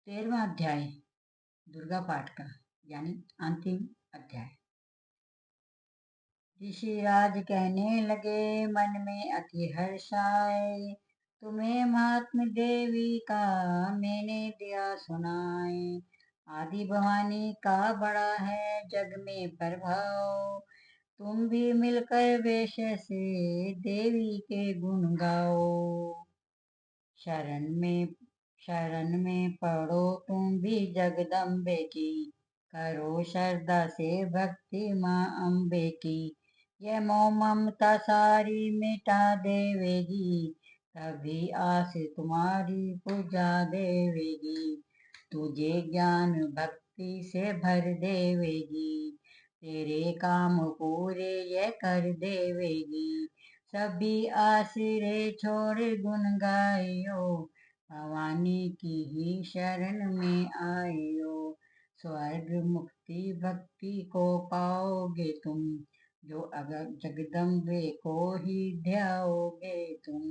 13वां अध्याय दुर्गा पाठ का यानी अंतिम अध्याय। ऋषिराज कहने लगे मन में अति हर्ष आए, तुम्हें महात्म देवी का मैंने दिया सुनाए। आदि भवानी का बड़ा है जग में प्रभाव, तुम भी मिलकर वेश से देवी के गुण गाओ। शरण में पढ़ो तुम भी जगदम्बे की, करो श्रद्धा से भक्ति माँ अम्बे की। यह मोह ममता सारी मिटा देवेगी, तभी आस तुम्हारी पूजा देवेगी। तुझे ज्ञान भक्ति से भर देवेगी, तेरे काम पूरे ये कर देवेगी। सभी आसरे छोड़ गुण गायो, भवानी की ही शरण में आयो। स्वर्ग मुक्ति भक्ति को पाओगे तुम, जो अगर जगदम्बे को ही ध्याओगे तुम।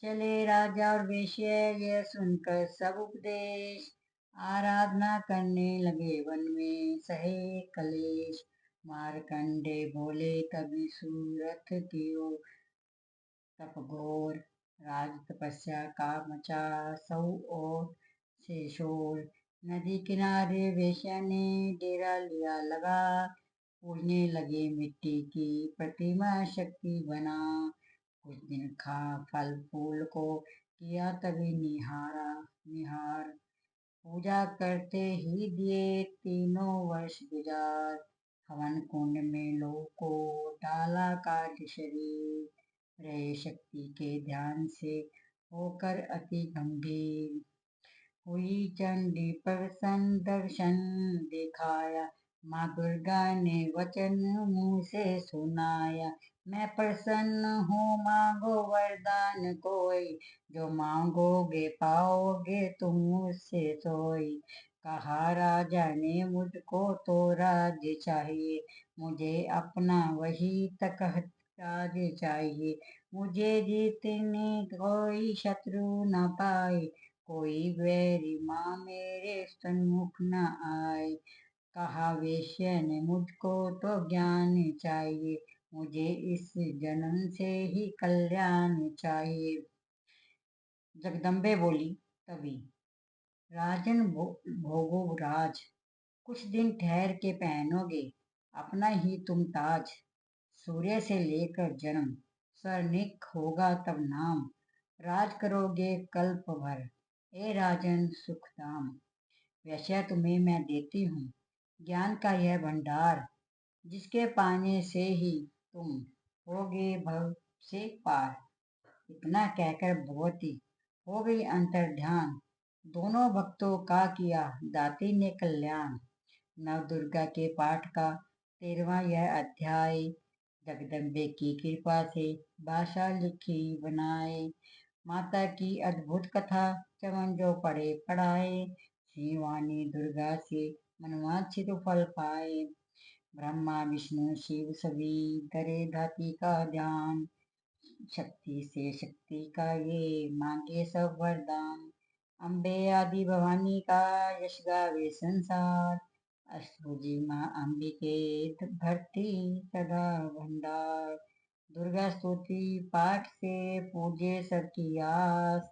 चले राजा और वेश्या यह सुनकर सब उपदेश, आराधना करने लगे वन में सहे कलेश। मारकंडे बोले तभी सूरत कियो, तप घोर राज तपस्या का मचा सौ और से शोर। नदी किनारे वेश्या ने डेरा लिया लगा, पूजने लगे मिट्टी की प्रतिमा शक्ति बना। कुछ दिन खा फल फूल को किया तभी निहार, पूजा करते ही दिए तीनों वर्ष गुजार। हवन कुंड में लोग को डाला काट शरीर, रहे शक्ति के ध्यान से होकर अति गंभीर। हुई चंडी प्रसन्न दर्शन दिखाया, माँ दुर्गा ने वचन मुँह से सुनाया। मैं प्रसन्न हूँ मांगो वरदान कोई, जो मांगोगे पाओगे तुम मुझसे सोई। कहा राजा ने मुझको तो राज्य चाहिए, मुझे अपना वही तक राज चाहिए। मुझे जीतने कोई शत्रु न पाए, कोई वैरी माँ मेरे सन्मुख न आए। कहा वेश्या ने मुझको तो ज्ञान चाहिए, मुझे इस जन्म से ही कल्याण चाहिए। जगदम्बे बोली तभी, राजन भोगो राज, कुछ दिन ठहर के पहनोगे अपना ही तुम ताज। सूर्य से लेकर जन्म स्वर्णिक होगा तब नाम, राज करोगे कल्प भर ए राजन सुखधाम। वैश्या तुम्हें मैं देती हूँ ज्ञान का यह भंडार, जिसके पाने से ही तुम होगे भव से पार। इतना कहकर भगवती हो गई अंतर ध्यान, दोनों भक्तों का किया दाती ने कल्याण। नव दुर्गा के पाठ का 13वां यह अध्याय, जगदम्बे की कृपा से भाषा लिखी बनाए। माता की अद्भुत कथा चमन जो पढ़े पढ़ाए, शिवानी दुर्गा से मनवांछित फल पाए। ब्रह्मा विष्णु शिव सभी करे धाती का ध्यान, शक्ति से शक्ति का ये मांगे सब वरदान। अम्बे आदि भवानी का यश गावे संसार, अष्टभुजी माँ अंबिके भरती सदा भंडार। दुर्गा स्तुति पाठ से पूजे सबकी आस,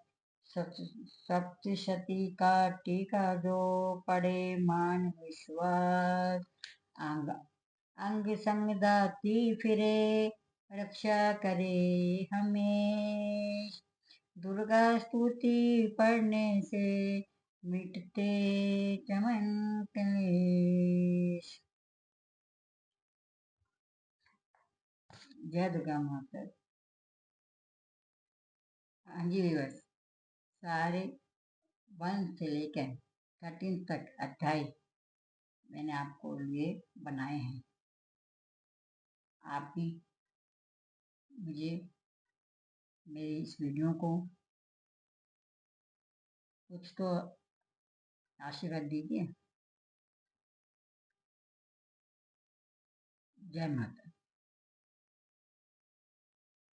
सप्तशती का टीका जो पढ़े मान विश्वास। अंग अंग संग दाती फिरे, रक्षा करे हमें। दुर्गा स्तुति पढ़ने से मिटते चमन क्लेश। जय दुर्गा माता। हाँ जी विवर्स, सारे 1 से लेकर 13 तक अध्याय मैंने आपको लिए बनाए हैं। आप भी मुझे मेरी इस वीडियो को कुछ तो आशीर्वाद दीजिए। जय माता।